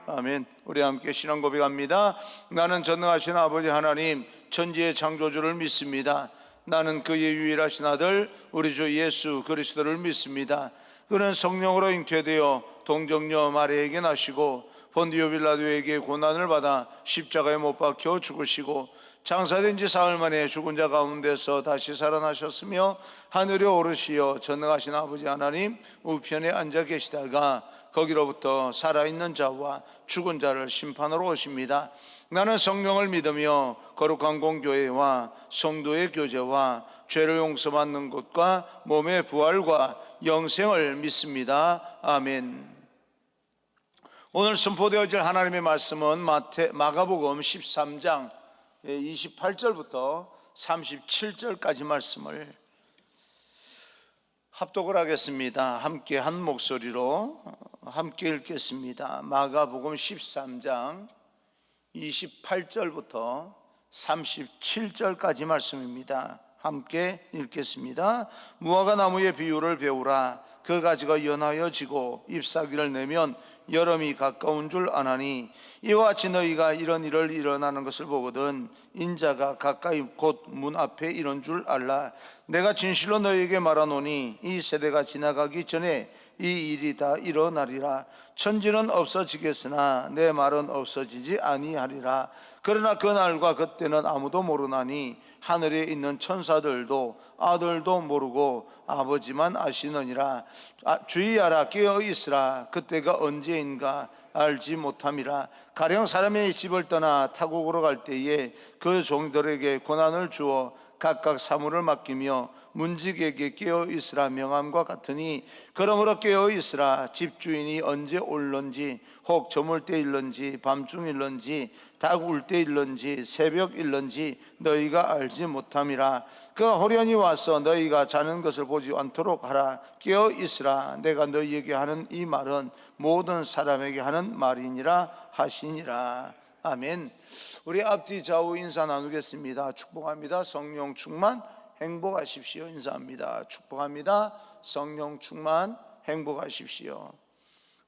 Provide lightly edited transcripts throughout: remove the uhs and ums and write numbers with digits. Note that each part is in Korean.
아멘. 우리 함께 신앙 고백합니다. 나는 전능하신 아버지 하나님 천지의 창조주를 믿습니다. 나는 그의 유일하신 아들 우리 주 예수 그리스도를 믿습니다. 그는 성령으로 잉태되어 동정녀 마리아에게 나시고 본디오 빌라도에게 고난을 받아 십자가에 못 박혀 죽으시고 장사된 지 사흘 만에 죽은 자 가운데서 다시 살아나셨으며 하늘에 오르시어 전능하신 아버지 하나님 우편에 앉아 계시다가 거기로부터 살아있는 자와 죽은 자를 심판하러 오십니다. 나는 성령을 믿으며 거룩한 공교회와 성도의 교제와 죄를 용서받는 것과 몸의 부활과 영생을 믿습니다. 아멘. 오늘 선포되어질 하나님의 말씀은 마가복음 13장 28절부터 37절까지 말씀을 합독을 하겠습니다. 함께 한 목소리로 함께 읽겠습니다. 마가복음 13장 28절부터 37절까지 말씀입니다. 함께 읽겠습니다. 무화과 나무의 비유를 배우라. 그 가지가 연하여 지고 잎사귀를 내면 여름이 가까운 줄 아나니 이와 같이 너희가 이런 일을 일어나는 것을 보거든 인자가 가까이 곧 문 앞에 이런 줄 알라. 내가 진실로 너희에게 말하노니 이 세대가 지나가기 전에 이 일이 다 일어나리라. 천지는 없어지겠으나 내 말은 없어지지 아니하리라. 그러나 그날과 그때는 아무도 모르나니 하늘에 있는 천사들도 아들도 모르고 아버지만 아시느니라. 주의하라, 깨어 있으라. 그때가 언제인가 알지 못함이라. 가령 사람의 집을 떠나 타국으로 갈 때에 그 종들에게 고난을 주어 각각 사물을 맡기며 문지기에게 깨어 있으라 명함과 같으니 그러므로 깨어 있으라. 집주인이 언제 올런지 혹 저물 때일런지 밤중일런지 닭 울 때일런지 새벽일런지 너희가 알지 못함이라. 그가 호련히 와서 너희가 자는 것을 보지 않도록 하라. 깨어 있으라. 내가 너희에게 하는 이 말은 모든 사람에게 하는 말이니라 하시니라. 아멘. 우리 앞뒤 좌우 인사 나누겠습니다. 축복합니다. 성령 충만 행복하십시오. 인사합니다. 축복합니다. 성령 충만 행복하십시오.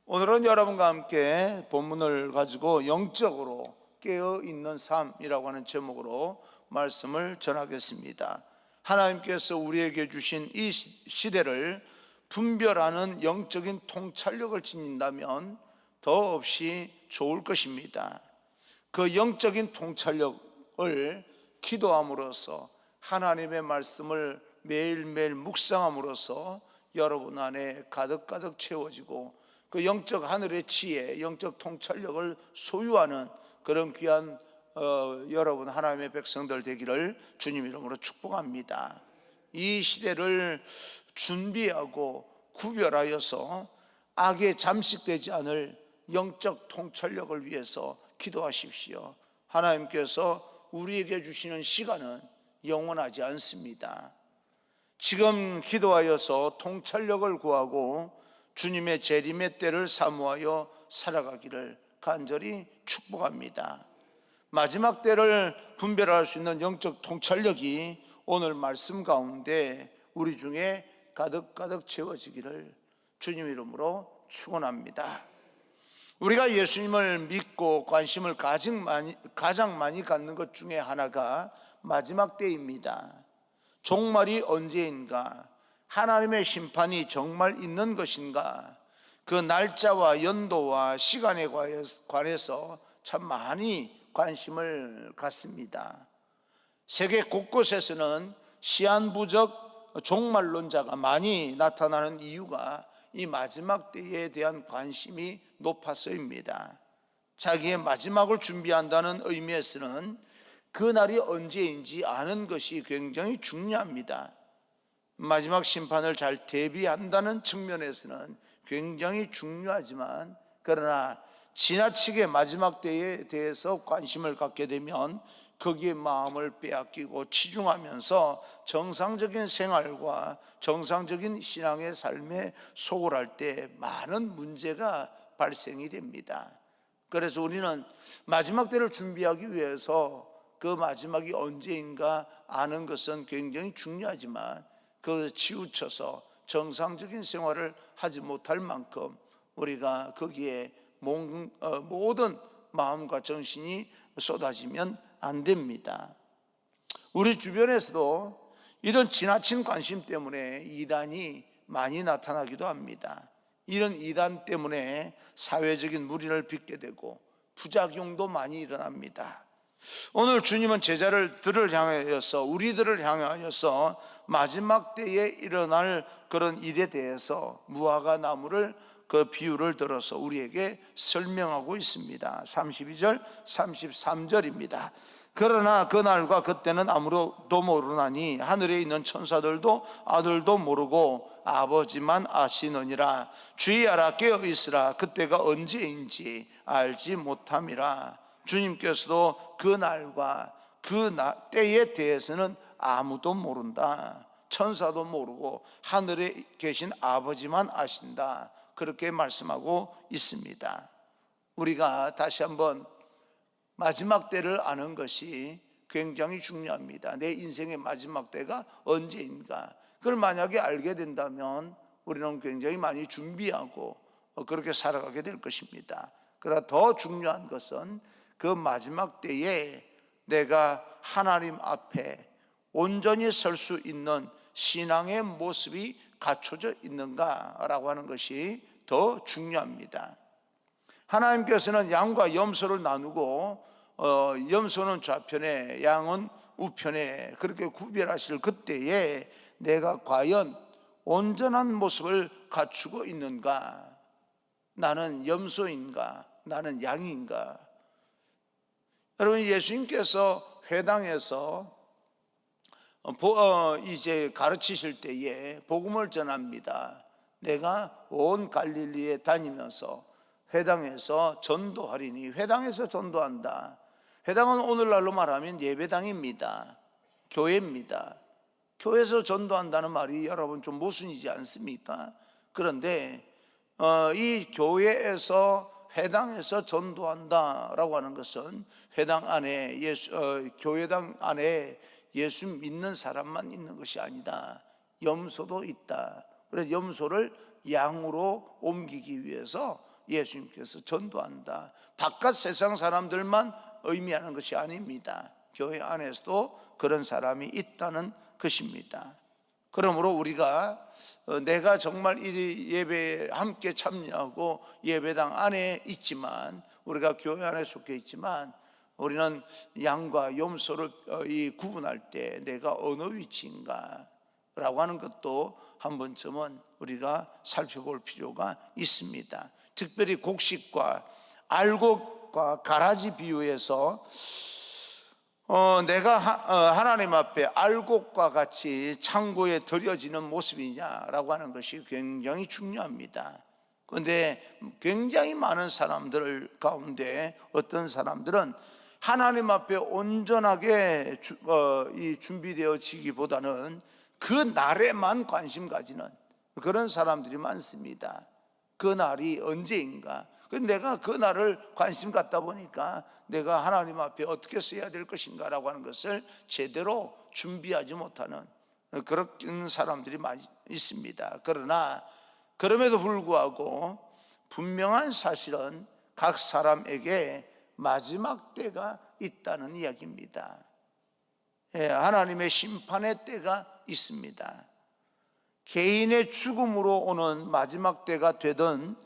오늘은 여러분과 함께 본문을 가지고 영적으로 깨어있는 삶이라고 하는 제목으로 말씀을 전하겠습니다. 하나님께서 우리에게 주신 이 시대를 분별하는 영적인 통찰력을 지닌다면 더없이 좋을 것입니다. 그 영적인 통찰력을 기도함으로써 하나님의 말씀을 매일매일 묵상함으로써 여러분 안에 가득가득 채워지고 그 영적 하늘의 지혜, 영적 통찰력을 소유하는 그런 귀한 여러분 하나님의 백성들 되기를 주님 이름으로 축복합니다. 이 시대를 준비하고 구별하여서 악에 잠식되지 않을 영적 통찰력을 위해서 기도하십시오. 하나님께서 우리에게 주시는 시간은 영원하지 않습니다. 지금 기도하여서 통찰력을 구하고 주님의 재림의 때를 사모하여 살아가기를 간절히 축복합니다. 마지막 때를 분별할 수 있는 영적 통찰력이 오늘 말씀 가운데 우리 중에 가득가득 채워지기를 주님 이름으로 축원합니다. 우리가 예수님을 믿고 관심을 가장 많이 갖는 것 중에 하나가 마지막 때입니다. 종말이 언제인가? 하나님의 심판이 정말 있는 것인가? 그 날짜와 연도와 시간에 관해서 참 많이 관심을 갖습니다. 세계 곳곳에서는 시한부적 종말론자가 많이 나타나는 이유가 이 마지막 때에 대한 관심이 높아서입니다. 자기의 마지막을 준비한다는 의미에서는 그 날이 언제인지 아는 것이 굉장히 중요합니다. 마지막 심판을 잘 대비한다는 측면에서는 굉장히 중요하지만 그러나 지나치게 마지막 때에 대해서 관심을 갖게 되면 거기에 마음을 빼앗기고 치중하면서 정상적인 생활과 정상적인 신앙의 삶에 소홀할 때 많은 문제가 발생이 됩니다. 그래서 우리는 마지막 때를 준비하기 위해서 그 마지막이 언제인가 아는 것은 굉장히 중요하지만 그 치우쳐서 정상적인 생활을 하지 못할 만큼 우리가 거기에 모든 마음과 정신이 쏟아지면 안 됩니다. 우리 주변에서도 이런 지나친 관심 때문에 이단이 많이 나타나기도 합니다. 이런 이단 때문에 사회적인 물의를 빚게 되고 부작용도 많이 일어납니다. 오늘 주님은 제자들을 향하여서, 우리들을 향하여서 마지막 때에 일어날 그런 일에 대해서 무화과 나무를 그 비유를 들어서 우리에게 설명하고 있습니다. 32절 33절입니다. 그러나 그날과 그때는 아무도 모르나니 하늘에 있는 천사들도 아들도 모르고 아버지만 아시느니라. 주의하라, 깨어있으라. 그때가 언제인지 알지 못함이라. 주님께서도 그날과 그 때에 대해서는 아무도 모른다. 천사도 모르고 하늘에 계신 아버지만 아신다. 그렇게 말씀하고 있습니다. 우리가 다시 한번 마지막 때를 아는 것이 굉장히 중요합니다. 내 인생의 마지막 때가 언제인가, 그걸 만약에 알게 된다면 우리는 굉장히 많이 준비하고 그렇게 살아가게 될 것입니다. 그러나 더 중요한 것은 그 마지막 때에 내가 하나님 앞에 온전히 설 수 있는 신앙의 모습이 갖춰져 있는가라고 하는 것이 더 중요합니다. 하나님께서는 양과 염소를 나누고 염소는 좌편에 양은 우편에 그렇게 구별하실 그때에 내가 과연 온전한 모습을 갖추고 있는가? 나는 염소인가? 나는 양인가? 여러분, 예수님께서 회당에서 이제 가르치실 때에 복음을 전합니다. 내가 온 갈릴리에 다니면서 회당에서 전도하리니. 회당에서 전도한다. 회당은 오늘날로 말하면 예배당입니다. 교회입니다. 교회에서 전도한다는 말이 여러분 좀 모순이지 않습니까? 그런데 이 교회에서 회당에서 전도한다라고 하는 것은 회당 안에 교회당 안에 예수 믿는 사람만 있는 것이 아니다. 염소도 있다. 그래서 염소를 양으로 옮기기 위해서 예수님께서 전도한다. 바깥 세상 사람들만 의미하는 것이 아닙니다. 교회 안에서도 그런 사람이 있다는 것입니다. 그러므로 우리가 내가 정말 이 예배에 함께 참여하고 예배당 안에 있지만, 우리가 교회 안에 속해 있지만, 우리는 양과 염소를 구분할 때 내가 어느 위치인가 라고 하는 것도 한 번쯤은 우리가 살펴볼 필요가 있습니다. 특별히 곡식과 알곡과 가라지 비유에서 내가 하나님 앞에 알곡과 같이 창고에 들여지는 모습이냐라고 하는 것이 굉장히 중요합니다. 그런데 굉장히 많은 사람들 가운데 어떤 사람들은 하나님 앞에 온전하게 준비되어지기보다는 그 날에만 관심 가지는 그런 사람들이 많습니다. 그 날이 언제인가? 내가 그 날을 관심 갖다 보니까 내가 하나님 앞에 어떻게 써야 될 것인가 라고 하는 것을 제대로 준비하지 못하는 그런 사람들이 많이 있습니다. 그러나 그럼에도 불구하고 분명한 사실은 각 사람에게 마지막 때가 있다는 이야기입니다. 하나님의 심판의 때가 있습니다. 개인의 죽음으로 오는 마지막 때가 되든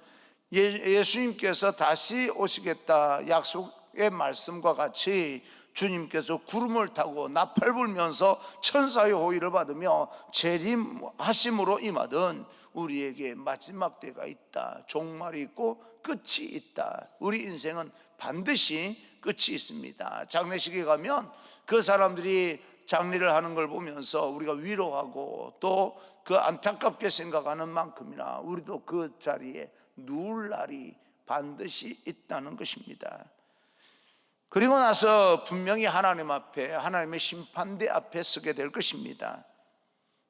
예수님께서 다시 오시겠다 약속의 말씀과 같이 주님께서 구름을 타고 나팔 불면서 천사의 호의를 받으며 재림하심으로 임하든 우리에게 마지막 때가 있다. 종말이 있고 끝이 있다. 우리 인생은 반드시 끝이 있습니다. 장례식에 가면 그 사람들이 장례를 하는 걸 보면서 우리가 위로하고 또 그 안타깝게 생각하는 만큼이나 우리도 그 자리에 누울 날이 반드시 있다는 것입니다. 그리고 나서 분명히 하나님 앞에, 하나님의 심판대 앞에 서게 될 것입니다.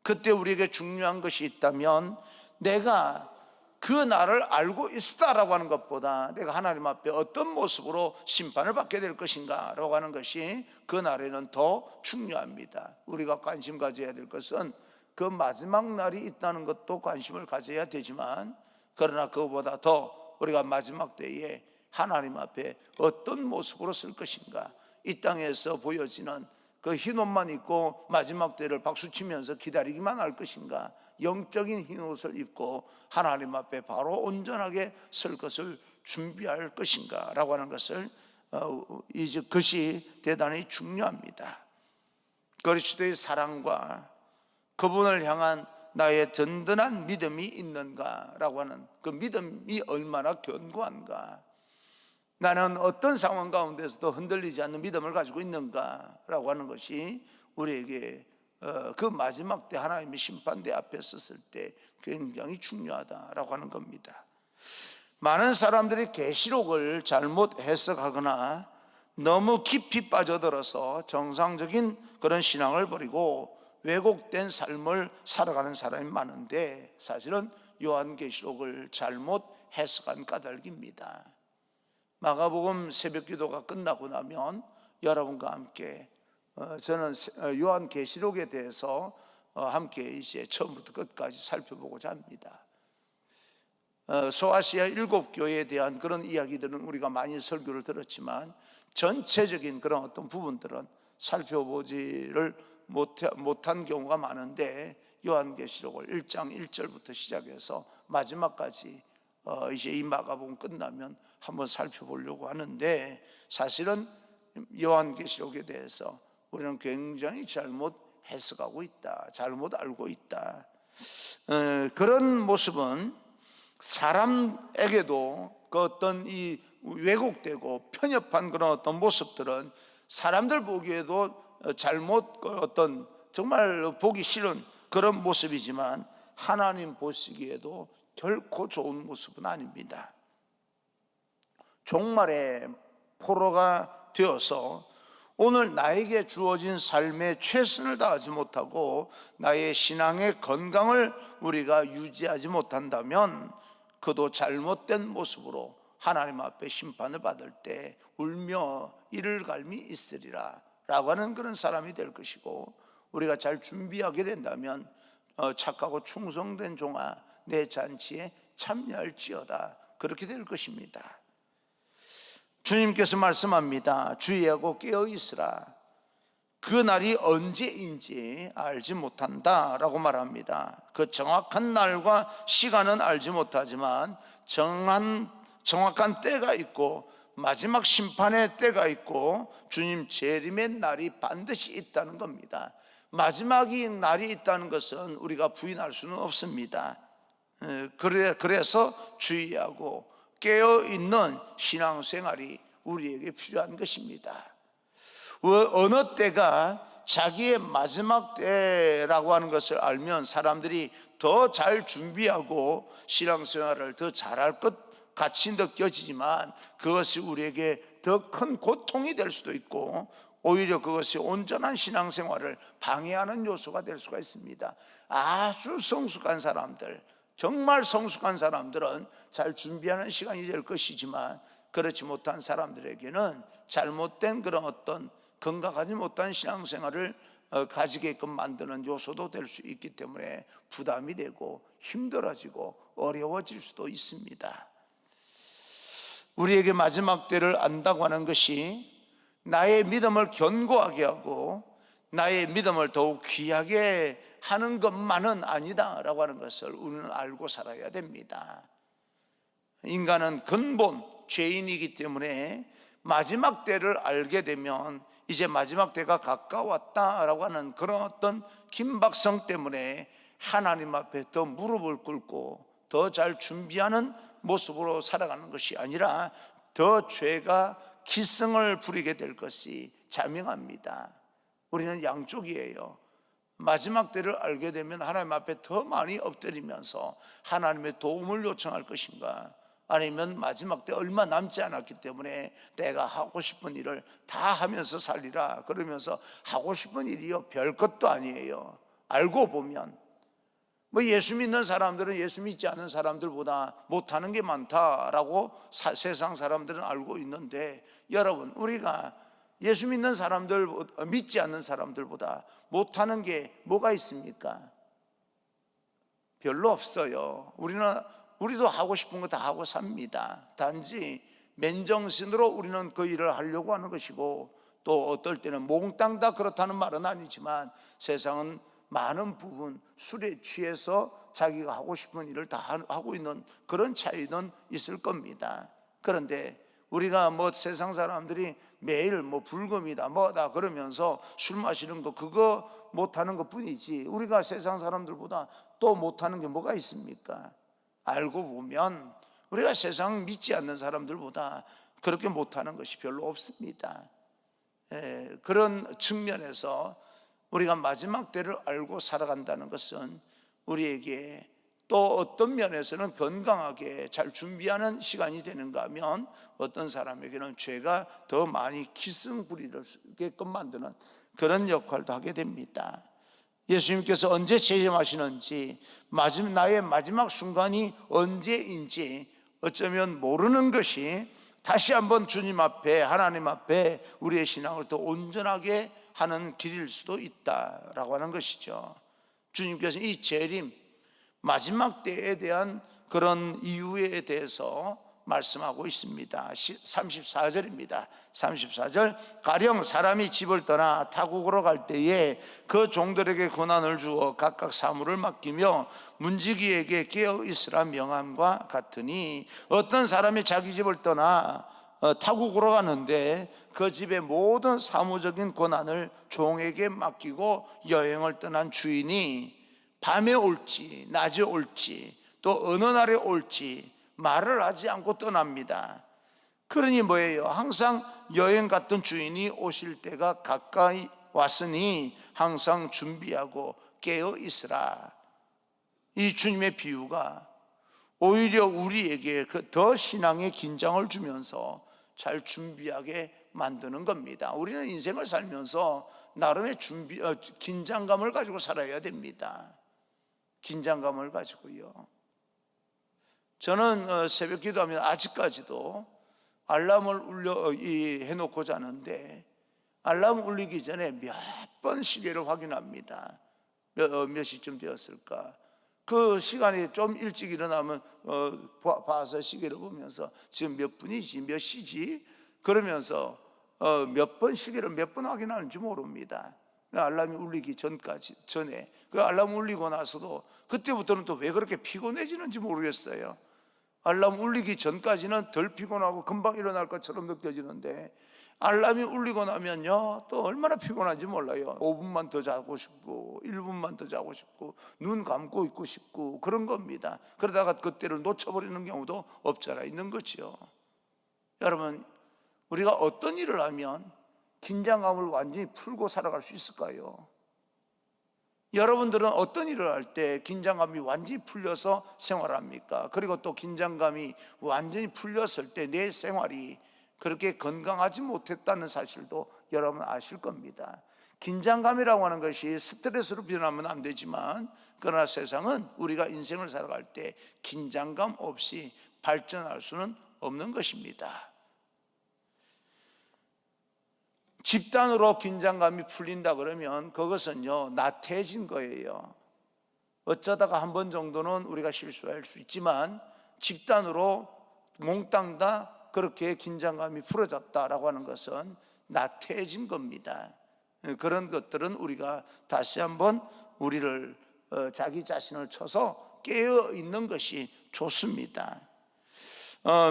그때 우리에게 중요한 것이 있다면 내가 그 날을 알고 있다라고 하는 것보다 내가 하나님 앞에 어떤 모습으로 심판을 받게 될 것인가 라고 하는 것이 그 날에는 더 중요합니다. 우리가 관심 가져야 될 것은 그 마지막 날이 있다는 것도 관심을 가져야 되지만, 그러나 그것보다 더 우리가 마지막 때에 하나님 앞에 어떤 모습으로 쓸 것인가, 이 땅에서 보여지는 그 흰옷만 입고 마지막 때를 박수치면서 기다리기만 할 것인가, 영적인 흰옷을 입고 하나님 앞에 바로 온전하게 설 것을 준비할 것인가 라고 하는 것을 이제 그것이 대단히 중요합니다. 그리스도의 사랑과 그분을 향한 나의 든든한 믿음이 있는가라고 하는 그 믿음이 얼마나 견고한가, 나는 어떤 상황 가운데서도 흔들리지 않는 믿음을 가지고 있는가라고 하는 것이 우리에게 그 마지막 때 하나님의 심판대 앞에 섰을 때 굉장히 중요하다라고 하는 겁니다. 많은 사람들이 계시록을 잘못 해석하거나 너무 깊이 빠져들어서 정상적인 그런 신앙을 버리고 왜곡된 삶을 살아가는 사람이 많은데, 사실은 요한계시록을 잘못 해석한 까닭입니다. 마가복음 새벽기도가 끝나고 나면 여러분과 함께 저는 요한계시록에 대해서 함께 이제 처음부터 끝까지 살펴보고자 합니다. 소아시아 7교회에 대한 그런 이야기들은 우리가 많이 설교를 들었지만 전체적인 그런 어떤 부분들은 살펴보지를 못한 경우가 많은데, 요한계시록을 1장 1절부터 시작해서 마지막까지 이제 이 마가복음 끝나면 한번 살펴보려고 하는데, 사실은 요한계시록에 대해서 우리는 굉장히 잘못 해석하고 있다, 잘못 알고 있다. 그런 모습은 사람에게도 그 어떤 이 왜곡되고 편협한 그런 어떤 모습들은 사람들 보기에도 잘못 어떤 정말 보기 싫은 그런 모습이지만 하나님 보시기에도 결코 좋은 모습은 아닙니다. 종말의 포로가 되어서 오늘 나에게 주어진 삶에 최선을 다하지 못하고 나의 신앙의 건강을 우리가 유지하지 못한다면 그도 잘못된 모습으로 하나님 앞에 심판을 받을 때 울며 이를 갈미 있으리라 라고 하는 그런 사람이 될 것이고, 우리가 잘 준비하게 된다면 착하고 충성된 종아 내 잔치에 참여할지어다, 그렇게 될 것입니다. 주님께서 말씀합니다. 주의하고 깨어있으라. 그 날이 언제인지 알지 못한다 라고 말합니다. 그 정확한 날과 시간은 알지 못하지만 정확한 때가 있고 마지막 심판의 때가 있고 주님 재림의 날이 반드시 있다는 겁니다. 마지막이 날이 있다는 것은 우리가 부인할 수는 없습니다. 그래서 주의하고 깨어있는 신앙생활이 우리에게 필요한 것입니다. 어느 때가 자기의 마지막 때라고 하는 것을 알면 사람들이 더 잘 준비하고 신앙생활을 더 잘할 것 같이 느껴지지만 그것이 우리에게 더 큰 고통이 될 수도 있고 오히려 그것이 온전한 신앙생활을 방해하는 요소가 될 수가 있습니다. 아주 성숙한 사람들, 정말 성숙한 사람들은 잘 준비하는 시간이 될 것이지만 그렇지 못한 사람들에게는 잘못된 그런 어떤 건강하지 못한 신앙생활을 가지게끔 만드는 요소도 될 수 있기 때문에 부담이 되고 힘들어지고 어려워질 수도 있습니다. 우리에게 마지막 때를 안다고 하는 것이 나의 믿음을 견고하게 하고 나의 믿음을 더욱 귀하게 하는 것만은 아니다라고 하는 것을 우리는 알고 살아야 됩니다. 인간은 근본 죄인이기 때문에 마지막 때를 알게 되면 이제 마지막 때가 가까웠다라고 하는 그런 어떤 긴박성 때문에 하나님 앞에 더 무릎을 꿇고 더 잘 준비하는 모습으로 살아가는 것이 아니라 더 죄가 기승을 부리게 될 것이 자명합니다. 우리는 양쪽이에요. 마지막 때를 알게 되면 하나님 앞에 더 많이 엎드리면서 하나님의 도움을 요청할 것인가, 아니면 마지막 때 얼마 남지 않았기 때문에 내가 하고 싶은 일을 다 하면서 살리라 그러면서 하고 싶은 일이요 별것도 아니에요. 알고 보면 예수 믿는 사람들은 예수 믿지 않는 사람들보다 못하는 게 많다라고 세상 사람들은 알고 있는데, 여러분 우리가 예수 믿는 사람들, 믿지 않는 사람들보다 못하는 게 뭐가 있습니까? 별로 없어요. 우리는 우리도 하고 싶은 거 다 하고 삽니다. 단지 맨정신으로 우리는 그 일을 하려고 하는 것이고, 또 어떨 때는 몽땅 다 그렇다는 말은 아니지만 세상은 많은 부분 술에 취해서 자기가 하고 싶은 일을 다 하고 있는 그런 차이는 있을 겁니다. 그런데 우리가 뭐 세상 사람들이 매일 뭐 불금이다 뭐다 그러면서 술 마시는 거 그거 못하는 것 뿐이지, 우리가 세상 사람들보다 또 못하는 게 뭐가 있습니까? 알고 보면 우리가 세상 믿지 않는 사람들보다 그렇게 못하는 것이 별로 없습니다. 그런 측면에서 우리가 마지막 때를 알고 살아간다는 것은 우리에게 또 어떤 면에서는 건강하게 잘 준비하는 시간이 되는가 하면, 어떤 사람에게는 죄가 더 많이 기승부리게끔 만드는 그런 역할도 하게 됩니다. 예수님께서 언제 재림하시는지, 나의 마지막 순간이 언제인지 어쩌면 모르는 것이 다시 한번 주님 앞에, 하나님 앞에 우리의 신앙을 더 온전하게 하는 길일 수도 있다라고 하는 것이죠. 주님께서 이 재림, 마지막 때에 대한 그런 이유에 대해서 말씀하고 있습니다. 34절입니다. 34절, 가령 사람이 집을 떠나 타국으로 갈 때에 그 종들에게 권한을 주어 각각 사물을 맡기며 문지기에게 깨어 있으라 명함과 같으니, 어떤 사람이 자기 집을 떠나 타국으로 가는데 그 집의 모든 사무적인 권한을 종에게 맡기고 여행을 떠난 주인이 밤에 올지 낮에 올지 또 어느 날에 올지 말을 하지 않고 떠납니다. 그러니 뭐예요? 항상 여행 갔던 주인이 오실 때가 가까이 왔으니 항상 준비하고 깨어 있으라. 이 주님의 비유가 오히려 우리에게 더 신앙의 긴장을 주면서 잘 준비하게 만드는 겁니다. 우리는 인생을 살면서 나름의 긴장감을 가지고 살아야 됩니다. 긴장감을 가지고요. 저는 새벽 기도하면 아직까지도 알람을 해놓고 자는데, 알람 울리기 전에 몇 번 시계를 확인합니다. 몇 시쯤 되었을까? 그 시간이 좀 일찍 일어나면 봐서 시계를 보면서 지금 몇 분이지, 몇 시지? 그러면서 몇 번 시계를 몇 번 확인하는지 모릅니다. 알람이 울리기 전에 그 알람 울리고 나서도 그때부터는 또 왜 그렇게 피곤해지는지 모르겠어요. 알람 울리기 전까지는 덜 피곤하고 금방 일어날 것처럼 느껴지는데, 알람이 울리고 나면요 또 얼마나 피곤한지 몰라요. 5분만 더 자고 싶고 1분만 더 자고 싶고 눈 감고 있고 싶고 그런 겁니다. 그러다가 그때를 놓쳐버리는 경우도 없잖아 있는 거죠. 여러분, 우리가 어떤 일을 하면 긴장감을 완전히 풀고 살아갈 수 있을까요? 여러분들은 어떤 일을 할 때 긴장감이 완전히 풀려서 생활합니까? 그리고 또 긴장감이 완전히 풀렸을 때 내 생활이 그렇게 건강하지 못했다는 사실도 여러분 아실 겁니다. 긴장감이라고 하는 것이 스트레스로 변하면 안 되지만, 그러나 세상은 우리가 인생을 살아갈 때 긴장감 없이 발전할 수는 없는 것입니다. 집단으로 긴장감이 풀린다 그러면 그것은요 나태해진 거예요. 어쩌다가 한 번 정도는 우리가 실수할 수 있지만, 집단으로 몽땅 다 그렇게 긴장감이 풀어졌다라고 하는 것은 나태해진 겁니다. 그런 것들은 우리가 다시 한번 우리를 자기 자신을 쳐서 깨어 있는 것이 좋습니다.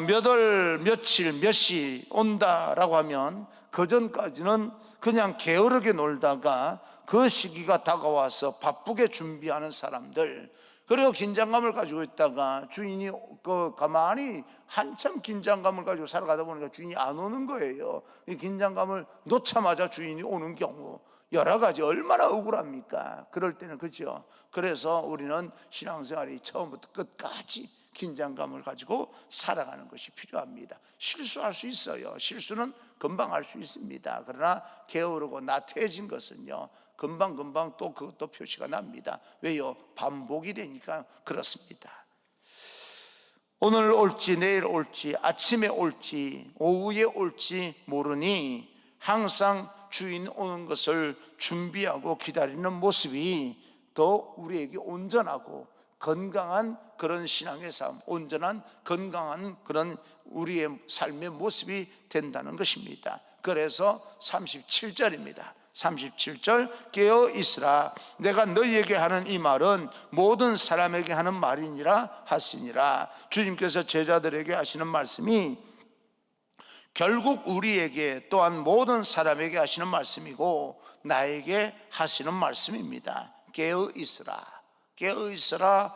몇 월 며칠 몇 시 온다라고 하면 그 전까지는 그냥 게으르게 놀다가 그 시기가 다가와서 바쁘게 준비하는 사람들, 그리고 긴장감을 가지고 있다가 주인이 가만히 한참 긴장감을 가지고 살아가다 보니까 주인이 안 오는 거예요. 이 긴장감을 놓자마자 주인이 오는 경우 여러 가지 얼마나 억울합니까? 그럴 때는 그죠. 그래서 우리는 신앙생활이 처음부터 끝까지 긴장감을 가지고 살아가는 것이 필요합니다. 실수할 수 있어요. 실수는 금방 할 수 있습니다. 그러나 게으르고 나태해진 것은요 금방 또 그것도 표시가 납니다. 왜요? 반복이 되니까 그렇습니다. 오늘 올지 내일 올지 아침에 올지 오후에 올지 모르니 항상 주인 오는 것을 준비하고 기다리는 모습이 더 우리에게 온전하고 건강한 그런 신앙의 삶, 온전한 건강한 그런 우리의 삶의 모습이 된다는 것입니다. 그래서 37절입니다 37절 깨어 있으라. 내가 너희에게 하는 이 말은 모든 사람에게 하는 말이니라 하시니라. 주님께서 제자들에게 하시는 말씀이 결국 우리에게 또한 모든 사람에게 하시는 말씀이고 나에게 하시는 말씀입니다. 깨어 있으라, 깨어 있으라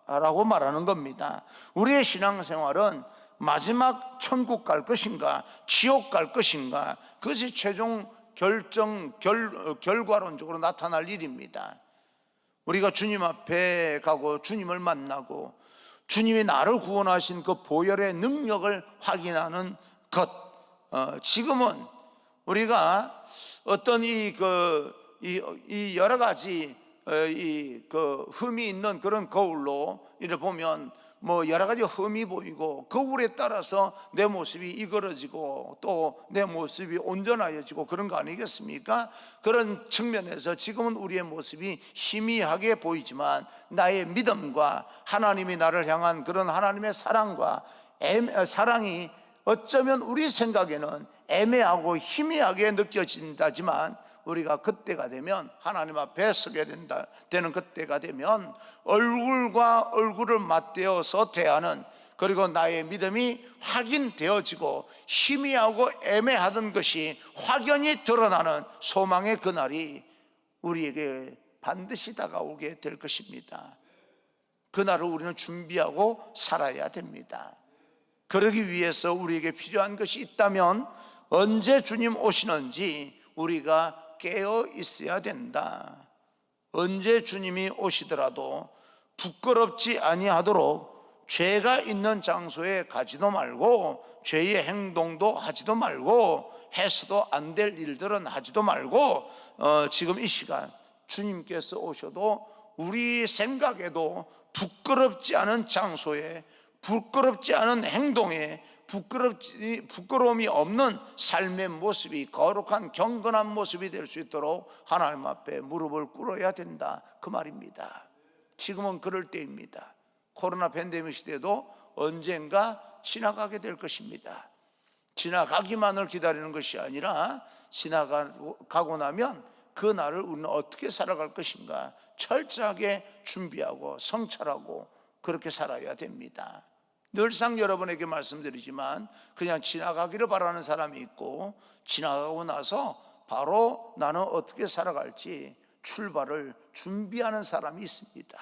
라고 말하는 겁니다. 우리의 신앙생활은 마지막 천국 갈 것인가 지옥 갈 것인가, 그것이 최종 결과론적으로 나타날 일입니다. 우리가 주님 앞에 가고 주님을 만나고 주님이 나를 구원하신 그 보혈의 능력을 확인하는 것, 지금은 우리가 어떤 이 여러 가지 흠이 있는 그런 거울로 이를 보면 뭐 여러 가지 흠이 보이고 거울에 따라서 내 모습이 이그러지고 또 내 모습이 온전하여지고 그런 거 아니겠습니까? 그런 측면에서 지금은 우리의 모습이 희미하게 보이지만 나의 믿음과 하나님이 나를 향한 그런 하나님의 사랑이 어쩌면 우리 생각에는 애매하고 희미하게 느껴진다지만 우리가 그때가 되면 하나님 앞에 서게 되는 그때가 되면 얼굴과 얼굴을 맞대어서 대하는, 그리고 나의 믿음이 확인되어지고 희미하고 애매하던 것이 확연히 드러나는 소망의 그날이 우리에게 반드시 다가오게 될 것입니다. 그날을 우리는 준비하고 살아야 됩니다. 그러기 위해서 우리에게 필요한 것이 있다면 언제 주님 오시는지 우리가 깨어 있어야 된다. 언제 주님이 오시더라도 부끄럽지 아니하도록 죄가 있는 장소에 가지도 말고 죄의 행동도 하지도 말고 해서도 안 될 일들은 하지도 말고 지금 이 시간 주님께서 오셔도 우리 생각에도 부끄럽지 않은 장소에, 부끄럽지 않은 행동에, 부끄러움이 없는 삶의 모습이 거룩한 경건한 모습이 될 수 있도록 하나님 앞에 무릎을 꿇어야 된다, 그 말입니다. 지금은 그럴 때입니다. 코로나 팬데믹 시대도 언젠가 지나가게 될 것입니다. 지나가기만을 기다리는 것이 아니라 지나가고 나면 그 날을 우리는 어떻게 살아갈 것인가 철저하게 준비하고 성찰하고 그렇게 살아야 됩니다. 늘상 여러분에게 말씀드리지만 그냥 지나가기를 바라는 사람이 있고 지나가고 나서 바로 나는 어떻게 살아갈지 출발을 준비하는 사람이 있습니다.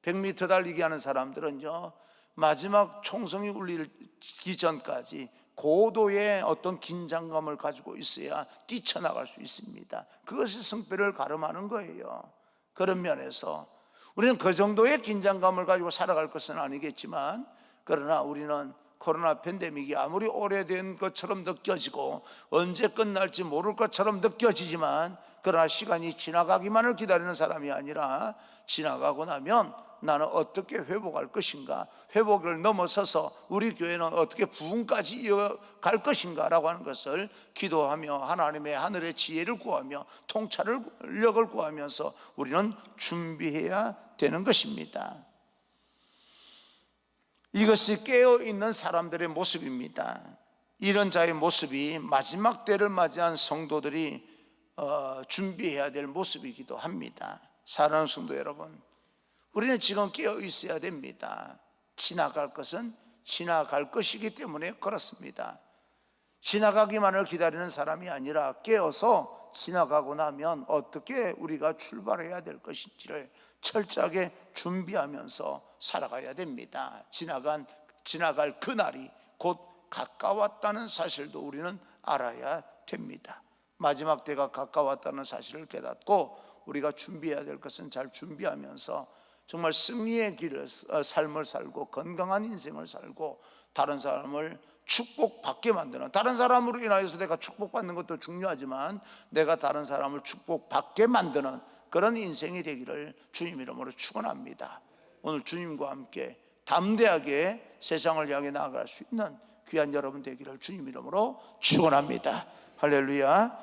100m 달리기 하는 사람들은요, 마지막 총성이 울리기 전까지 고도의 어떤 긴장감을 가지고 있어야 뛰쳐나갈 수 있습니다. 그것이 승패를 가름하는 거예요. 그런 면에서 우리는 그 정도의 긴장감을 가지고 살아갈 것은 아니겠지만, 그러나 우리는 코로나 팬데믹이 아무리 오래된 것처럼 느껴지고 언제 끝날지 모를 것처럼 느껴지지만, 그러나 시간이 지나가기만을 기다리는 사람이 아니라 지나가고 나면 나는 어떻게 회복할 것인가, 회복을 넘어서서 우리 교회는 어떻게 부흥까지 이어갈 것인가 라고 하는 것을 기도하며 하나님의 하늘의 지혜를 구하며 통찰력을 구하면서 우리는 준비해야 되는 것입니다. 이것이 깨어있는 사람들의 모습입니다. 이런 자의 모습이 마지막 때를 맞이한 성도들이 준비해야 될 모습이기도 합니다. 사랑하는 성도 여러분, 우리는 지금 깨어 있어야 됩니다. 지나갈 것은 지나갈 것이기 때문에 그렇습니다. 지나가기만을 기다리는 사람이 아니라 깨어서 지나가고 나면 어떻게 우리가 출발해야 될 것인지를 철저하게 준비하면서 살아가야 됩니다. 지나갈 그날이 곧 가까웠다는 사실도 우리는 알아야 됩니다. 마지막 때가 가까웠다는 사실을 깨닫고 우리가 준비해야 될 것은 잘 준비하면서 정말 승리의 길을, 삶을 살고 건강한 인생을 살고 다른 사람을 축복받게 만드는, 다른 사람으로 인하여서 내가 축복받는 것도 중요하지만 내가 다른 사람을 축복받게 만드는 그런 인생이 되기를 주님 이름으로 축원합니다. 오늘 주님과 함께 담대하게 세상을 향해 나아갈 수 있는 귀한 여러분 되기를 주님 이름으로 축원합니다. 할렐루야.